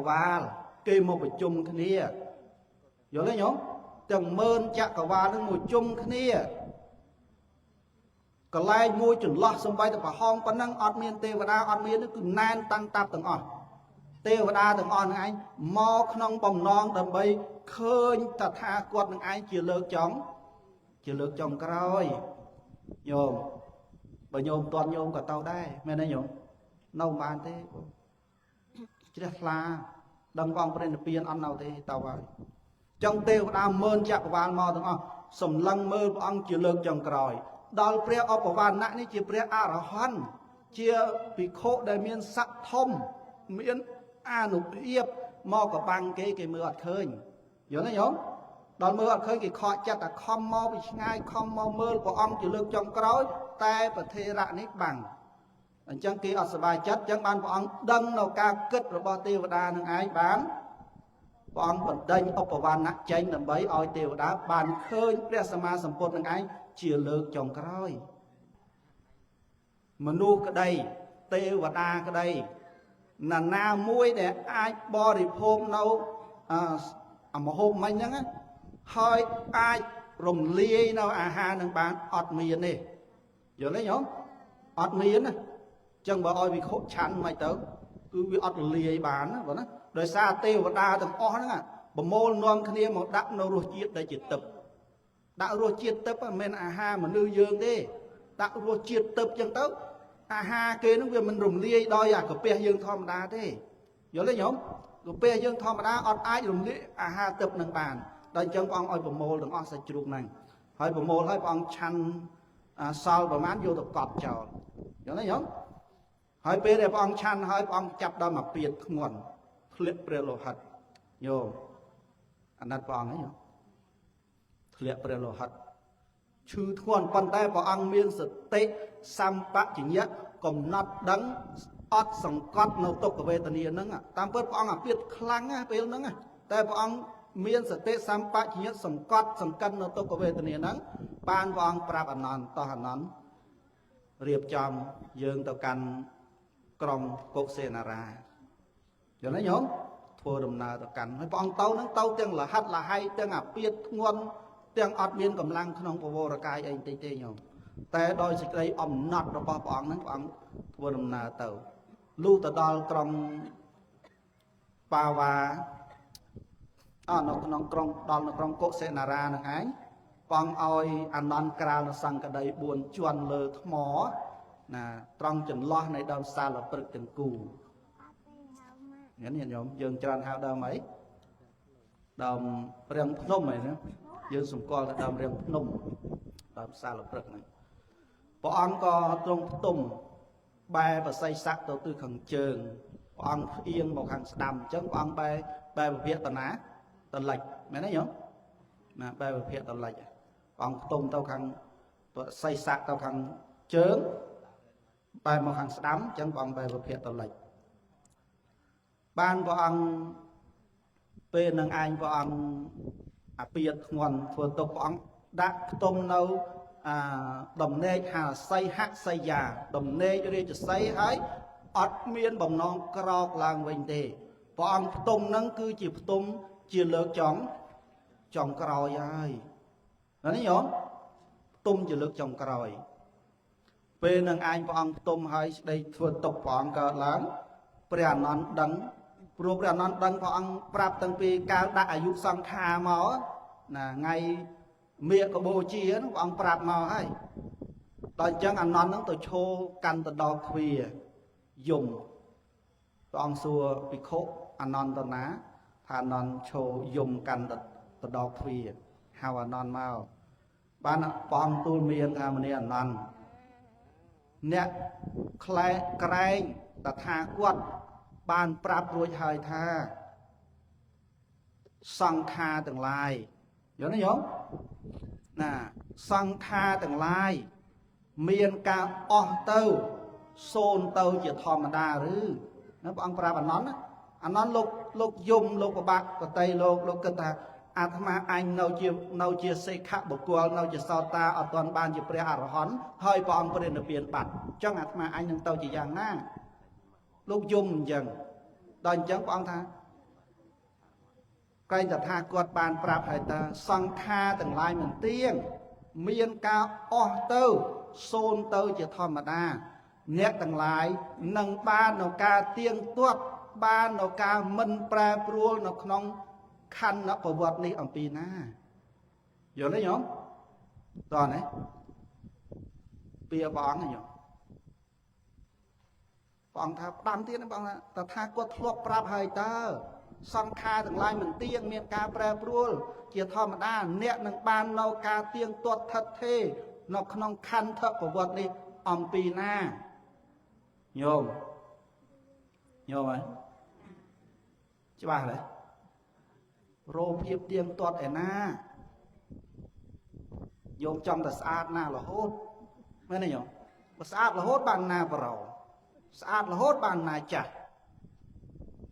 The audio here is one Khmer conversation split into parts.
và kê một cái chung cái nia rồi đấy nhở từng mơn chặt cả và nó một chung cái nia cái lai môi chuẩn lọt xong bay tập hong có năng ọt miên tê và đa ọt miên nó cứ nan tăng tạp từng ọt tê và đa từng ọt anh mò không bồng non đầm bay khơi ta tha quật những anh chỉ lược chồng cái rồi nhôm bởi nhôm toàn nhôm cả tàu đây mẹ này nhôm nâu bàn thế chỉ là đằng vòng bên biển ăn nào thế tàu vào trong tê và đa mơn chặt và mò từng ọt sầm lăng mơ ông chỉ lược chồng cái rồi đào pre ở bộ van nãy chỉ pre a ra hoan chia bị khô đại miên sắc thông miên a nục yếp mò cả băng cái mưa ọt khơi nhớ đấy nhớ đào mưa ọt khơi cái kho chặt là khom mò bị ngay khom mò mơ của ông chỉ lược trong cái tay và thề rạ nít bằng chẳng kia ở bài chất chẳng ban của ông đâm nào ca kết rồi bao tiêu và đa năng ái bán ông bật đinh ở bộ van nãy tranh làm bấy oi tiêu đá bàn khơi pre sama sầm pôn năng ái chia lược trong cái rồi mà nu cái đây tê và đa cái đây là na muối để ai bo thì hôm đâu mà hôm mấy nhá hơi ai rồng lia nào ha nâng bán ọt miên này giờ lấy nhóm ọt miên này chẳng bảo oi bị khổ chán mày tớ cứ bị ọt lia bán đó rồi xa tê và đa từng o nữa bà mô non kia một đặng đâu rồi chiết đây chỉ tập đạo rồi chiết tập men ha mà nư dương đi đạo rồi chiết tập chẳng tớ ha kia nó về mình rùng lia đôi cái pe dương thom đa thế nhớ lấy nhóm cái pe dương thom đa ọt ai rùng lia ha tập nâng bàn đây chẳng con oi bồ đừng o sạch chuột này hỏi bồ hỏi con chăn sau bà mán vô tập cọp chào nhớ lấy nhóm hỏi pe để con chăn hỏi con chập đó mà biệt nguồn flip prelo hạt nhô anh đặt con ấy nhở flip prelo hạt chư thuần bàn tay vào ăn miên sự tệ sam bạc chỉ nhất còn nát đắng ót sòng cót nấu tục của về tận hiền nâng tam bớt vào ăn biết khăng á bê nâng tay vào ăn miên sự tệ sam bạc chỉ nhất sòng cót sòng cân nấu tục của về tận hiền nâng ban vào ăn prap anh non to hẳn non riệp chòm dương tàu căn còng cột xe nara giờ nói nhóm thua đầm nào tàu căn hay bọn tàu nó tàu tiếng là hát là hay tiếng biết ngon tiếng ọt miên cầm lăng không có vô ra cái anh tê tê nhauแต่โดยสิ่งใดอมนัดเราปองนั้นปองวันนาเต่าลูกตะดอลกรองปาวานกน้องกรองดอลนกกรองโกเซนารานะไงปองเอาอันนั้นกราวสังกระไดบวนจวนเลอหมอนะตรองจนล้อในดอมซาลปรึกจังกูงั้นเห็นยมยืนจานหาดอมไหมดอมเรียงพนมไหมนะยืนสมกอลดอมเรียงพนมดอมซาลปรึกนั่นพออังก็ตรงตุ่มใบvà xây sắc đầu tư khẩn trườngพออังเอียงmột hàng đầm chứพออังใบแบบเพียตนะตะหลักแม่นยังนะใบแบบเพียตะหลักพออังตุ่มเตาขังตัวใส่sắcเตาขังเชิงใบmột hàng đầm chứพออังใบแบบเพียตะหลักบ้านพออังเป็นนางอันพออังเปียกงอนฝนตกพออังดักตุ่มเนาดมเนยหาไซฮักไซยาดมเนยเรียกจะไซให้อดเมียนบ่มน้องกรอกลางเวงเตพออังตุ่มนั่งคือจีบตุ่มจีเลิกจ่องกรอยายนั่นนี่หรอตุ่มจีเลิกจ่องกรอยเป็นนางอันพออังตุ่มให้ได้ฝนตกพออังก็ล้างเปลี่ยนนอนดังปลุกเปลี่ยนนอนดังพออังปรับตั้งปีการได้อายุสังขารหมอไงเมียก็โบจีนวางปราบมาให้ตอนจังอันนั้นต้องตัวโชกันตัวดอกควียุ่มตอนสัวปิโคอันนั้นตัวน้าทานนั้นโชยุ่มกันตัวดอกควีฮาวอันนั้นมาบ้านปองตูเมียนทำมันนี่อันนั้นเนี่ยใครแกรงแต่ทากวดบ้านปราบรวยหายท่าสังคาต่างลายเดี๋ยวนะโยมสังคาต่างลายเมียนกาออเต้าโซนเต้าจะธรรมดาหรือนะพระองค์ปราบอันนั้นโลกยมโลกบักก็ไตโลกกตาอาตมาอันเราเจียเสกบุกวลเราจะสาวตาเอาตอนบานจะเปรียอรหันให้พระองค์เปลี่ยนเปลี่ยนปัดจังอาตมาอันยังเต้าจะอย่างหน้าโลกยมอย่างตอนจังพระองค์ท่า ក្រែងតែថាគាត់បានប្រាប់ហើយតើសង្ខារទាំងឡាយមិនទៀងមានការអស់ទៅសូន្យទៅជាធម្មតាអ្នកទាំងឡាយនឹងបាននៅការទៀងទាត់បាននៅការមិនប្រែប្រួលនៅក្នុងខណ្ឌប្រវត្តិនេះអំពីណាយល់ទេញោមតោះណាពីព្រះអង្គញោមព្រះអង្គថាផ្ដាំទៀតព្រះអង្គថាតថាគាត់ធ្លាប់ប្រាប់ហើយតើសង្ខារទាំងឡាយមិនទៀងមានការប្រែប្រួលជាធម្មតាអ្នកនឹងបាននៅការទៀងទាត់ថិតថេរនៅក្នុងខណ្ឌប្រវត្តិនេះអំពីណាញោមហើយច្បាស់ទេរោភាពទៀងទាត់ឯណាញោមចង់តែស្អាតណារហូតមែនទេញោមបើស្អាតរហូតបានណាបរោស្អាតរហូតបានណាចាស់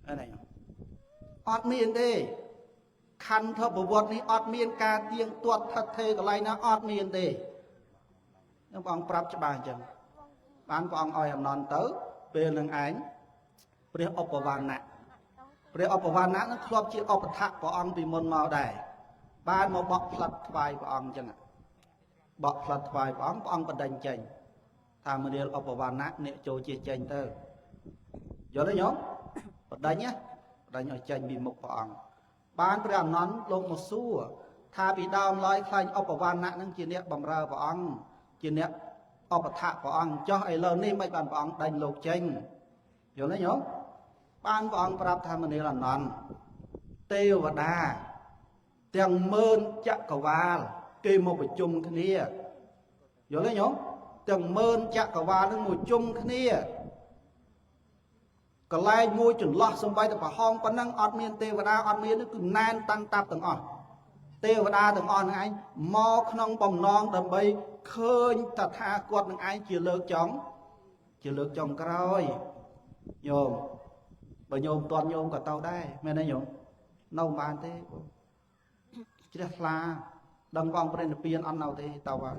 អីណាញោមអត់មានទេខណ្ឌប្រវត្តិនេះអត់មានការទៀងទាត់ថិតថេរកន្លែងណាអត់មានទេនឹងព្រះអង្គប្រាប់ច្បាស់អញ្ចឹងបានព្រះអង្គឲ្យអំណន់ទៅពេលនឹងឯងព្រះឧបវណ្ណៈព្រះឧបវណ្ណៈនឹងធ្លាប់ជាឧបថៈព្រះអង្គពីមុនមកដែរបានមកបកផ្លិតថ្វាយព្រះអង្គអញ្ចឹងបកផ្លិតថ្វាយព្រះអង្គបដិញ្ញចេញថាមនាលឧបវណ្ណៈអ្នកចូលជាចេញទៅយល់ទេញោមបដិញ្ញឲ្យចេញពីមុខព្រះអង្គបានព្រះអនន្តលោកមកសួរថាពីដើមឡើយខ្លាញ់ឧបវណ្ណៈនឹងជាអ្នកបម្រើព្រះអង្គជាអ្នកឧបថៈព្រះអង្គចោះឥឡូវនេះមិនបានព្រះអង្គដេញលោកចេញយល់ទេញោមបានព្រះអង្គប្រាប់ថាមនាលអនន្តទេវតាទាំងម៉ឺនចក្រវាលគេមកប្រជុំគ្នាយល់ទេញោមទាំងម៉ឺនចក្រវាលនឹងមកជុំគ្នាកន្លែងមួយចន្លោះសំបីតែប្រហោងប៉ុណ្ណឹងអត់មានទេវតាអត់មានគឺណែនតាំងតាប់ទាំងអស់ទេវតាទាំងអស់នឹងឯងមកក្នុងបំណងដើម្បីឃើញតថាគតនឹងឯងជាលើកចុងក្រោយញោមបើញោមតន់ញោមក៏ទៅដែរមែនទេញោមនៅមិនបានទេជ្រះថ្លាដឹងបងព្រះនិព្វានអត់នៅទេទៅហើយ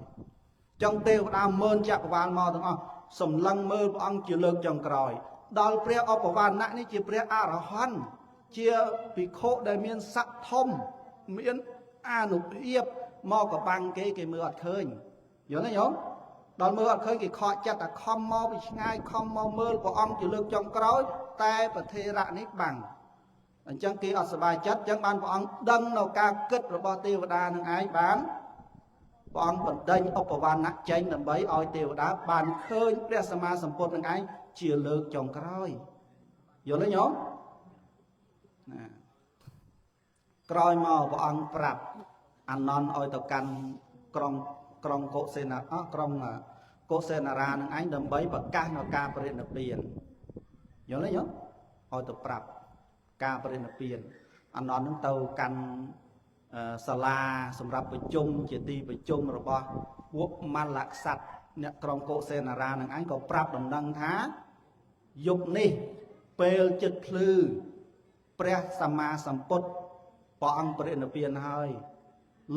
ចង់ទេវតាម៉ឺនចក្រវាលមកទាំងអស់សម្លឹងមើលព្រះអង្គជាលើកចុងក្រោយដល់ព្រះឧបវណ្ណៈនេះជាព្រះអរហន្តជាភិក្ខុដែលមានស័ក្តិធំមានអានុភាពមកកបាំងគេមើលអត់ឃើញយល់ទេញោមដល់មើលអត់ឃើញគេខកចិត្តតែខំមកពីឆ្ងាយខំមកមើលព្រះអង្គជាលើកចុងក្រោយតែប្រធេរៈនេះបាំងអញ្ចឹងគេអត់សប្បាយចិត្តអញ្ចឹងបានព្រះអង្គដឹងនៅការគិតរបស់ទេវតានឹងឯងបានព្រះអង្គបណ្ដេញឧបវណ្ណៈចេញដើម្បីឲ្យទេវតាបានឃើញព្រះសម្មាសម្ពុទ្ធនឹងឯងជាលើកចុងក្រោយយល់ទេញោមណាក្រោយមកព្រះអង្គប្រាប់អានន្តឲ្យទៅកាន់ក្រុងកុសេនាក្រុងកុសេនារានឹងឯងដើម្បីប្រកាសនៅការបរិនិព្វានយល់ទេញោមឲ្យទៅប្រាប់ការបរិនិព្វានអានន្តនឹងទៅកាន់សាលាសម្រាប់ប្រជុំជាទីប្រជុំរបស់ពួកមល្លក្សត្រអ្នកក្រុងកុសេនារានឹងឯងក៏ប្រាប់ដំណឹងថាយប់នេះពេលចិត្តភ្លឺព្រះសម្មាសម្ពុទ្ធព្រះអង្គបរិនិព្វានហើយ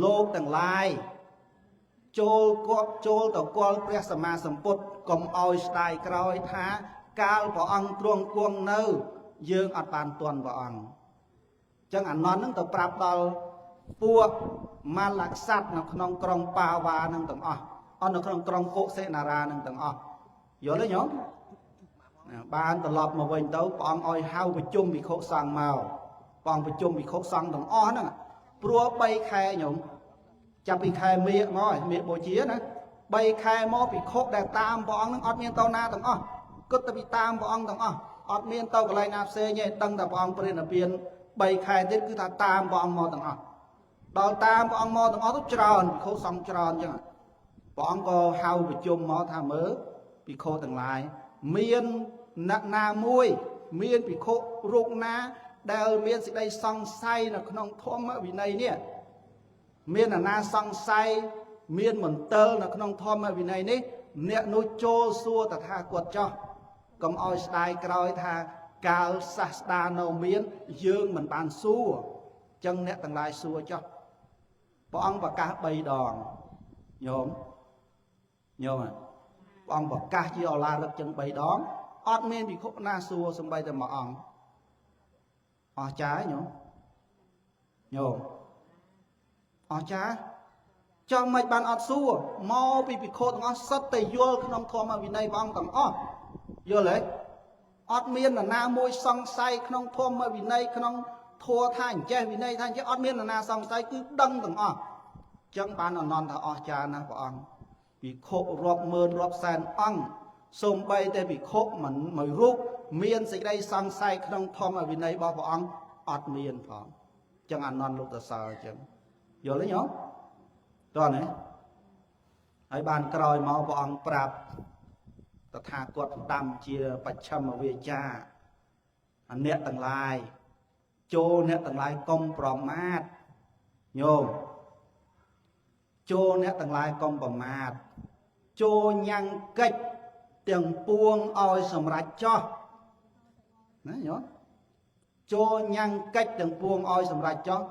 លោកទាំងឡាយចូលទៅគាល់ព្រះសម្មាសម្ពុទ្ធកុំឲ្យស្ដាយក្រោយថាកាលព្រះអង្គទ្រង់គង់នៅយើងអត់បានទាន់ព្រះអង្គអញ្ចឹងអានន្តនឹងទៅប្រាប់ដល់ពួកមល្លក្សត្រនៅក្នុងក្រុងបាវ៉ានឹងទាំងអស់នៅក្នុងក្រុងកុសេនារានឹងទាំងអស់យល់ទេញោមបានត្រឡប់មកវិញទៅព្រះអង្គឲ្យហៅប្រជុំភិក្ខុសង្ឃមកព្រះអង្គប្រជុំភិក្ខុសង្ឃទាំងអស់ហ្នឹងព្រោះ3ខែញោមចាប់ពីខែមេមកមេបូជាណា3ខែមកភិក្ខុដែលតាមព្រះអង្គហ្នឹងអត់មានទៅណាទាំងអស់គិតតែពីតាមព្រះអង្គទាំងអស់អត់មានទៅកន្លែងណាផ្សេងទេដឹងតែព្រះអង្គព្រះនិព្វាន3ខែទៀតគឺថាតាមព្រះអង្គមកទាំងអស់ដល់តាមព្រះអង្គមកទាំងអស់ទៅច្រើនភិក្ខុសង្ឃច្រើនអញ្ចឹងព្រះអង្គក៏ហៅប្រជុំមកថាមើលភិក្ខុទាំងឡាយមានអ្នកណាមួយមានភិក្ខុរូបណាដែលមានសេចក្តីសង្ស័យនៅក្នុងធម្មវិន័យនេះមានអាណាសង្ស័យមានមន្ទិលនៅក្នុងធម្មវិន័យនេះអ្នកនោះចូលសួរតថាគតចោះកុំឲ្យស្ដាយក្រោយថាកាលសាស្តានៅមានយើងមិនបានសួរអញ្ចឹងអ្នកទាំងឡាយសួរចោះព្រះអង្គប្រកាស3ដងញោមព្រះអង្គប្រកាសជាអឡារឹកចឹង3ដងអត់មានភិក្ខុណាសួរសំបីតែមួយអង្គអស់ចាយញោម ញោមអស្ចារ្យចង់មិនបានអត់សួរមកពីភិក្ខុទាំងអស់សុទ្ធតែយល់ក្នុងធម៌វិន័យព្រះអង្គទាំងអស់យល់ទេអត់មាននរណាមួយសង្ស័យក្នុងធម៌វិន័យក្នុងធម៌ថាអញ្ចេះវិន័យថាអញ្ចេះអត់មាននរណាសង្ស័យគឺដឹងទាំងអស់ចឹងបានអនន្តថាអស្ចារ្យណាស់ព្រះអង្គភិក្ខុរាប់ម៉ឺនរាប់សែនអង្គសូម្បីតែភិក្ខុមិនមួយរូបមានសេចក្តីសង្ស័យក្នុងធម៌វិន័យរបស់ព្រះអង្គអត់មានផងចឹងអនន្តលោកតសើចឹងយល់ទេញោមតោះណាហើយបានក្រោយមកព្រះអង្គប្រាប់តថាគតដាំជាបច្ឆិមវាចាអ្នកទាំងឡាយចូលអ្នកទាំងឡាយកុំប្រមាទញោមចូលអ្នកទាំងឡាយកុំប្រមាទចូលញ៉ាំងកិច្ចទាំងពួងឲ្យសម្រេចចោះណាញោមចូលញ៉ាំងកិច្ចទាំងពួងឲ្យសម្រេចចោះ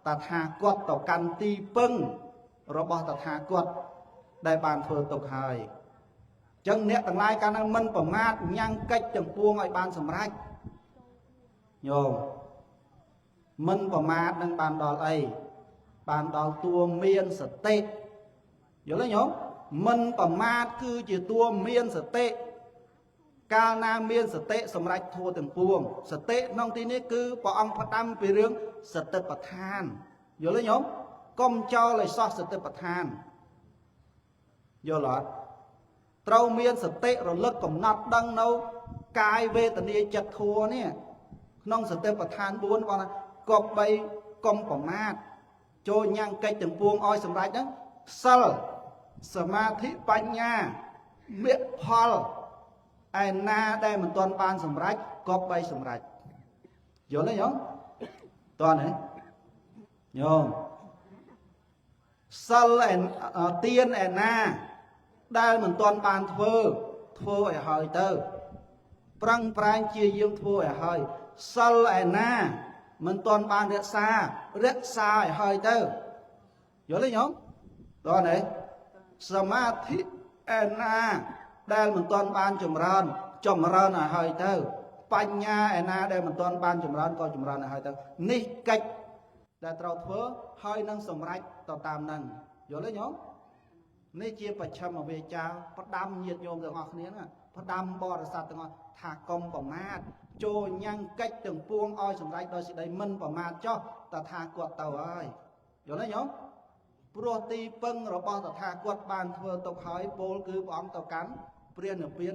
តថាគតទៅកាន់ទីពឹងរបស់តថាគតដែលបានធ្វើទុកហើយចឹងអ្នកទាំងឡាយកាលណាមិនប្រមាទញ៉ាំងកិច្ចទាំងពួងឲ្យបានសម្រេចញោមមិនប្រមាទនឹងបានដល់អីបានដល់តួមានសតិយល់ទេញោមមិនប្រមាទគឺជាតួមានសតិកាលណាមានសតិសម្រេចធัวទាំងពួងសតិក្នុងទីនេះគឺព្រះអង្គផ្ដាំពីរឿងសតិប្បដ្ឋានយល់ទេញោមកុំចោលឲ្យសោះសតិប្បដ្ឋានយល់អត់ត្រូវមានសតិរលឹកកំណត់ដឹងនៅកាយវេទនាចិត្តធัวនេះក្នុងសតិប្បដ្ឋាន4បងថាគប្បីកុំប្រមាទចូលញ៉ាំងកិច្ចទាំងពួងឲ្យសម្រេចហ្នឹងសិលសមាធិបញ្ញាមគ្គផលឯណាដែលមិនទាន់បានសម្រេចគប្បីសម្រេចយល់ទេញោមតើណាញោមសិលទានឯណាដែលមិនទាន់បានធ្វើឲ្យហើយទៅប្រឹងប្រែងជាយាមធ្វើឲ្យហើយសិលឯណាមិនទាន់បានរក្សាឲ្យហើយទៅយល់ទេញោមតើណាសមាធិឯណាដែលមិនទាន់បានចម្រើនឲ្យហើយទៅបញ្ញាឯណាដែលមិនទាន់បានចម្រើនក៏ចម្រើនឲ្យហើយទៅនេះកិច្ចដែលត្រូវធ្វើហើយនឹងសម្រេចទៅតាមនឹងយល់ទេញោមនេះជាបច្ឆិមវាចាផ្ដាំញាតិញោមទាំងអស់គ្នាណាផ្ដាំបរិស័ទទាំងអស់ថាកុំប្រមាទចូលញ៉ាំងកិច្ចទាំងពួងឲ្យសម្រេចដោយសេចក្តីមិនប្រមាទចោះតថាគតទៅហើយយល់ទេញោមព្រោះទីពឹងរបស់តថាគតបានធ្វើទុកហើយពោលគឺព្រះអង្គទៅកាន់ព្រះនិព្វាន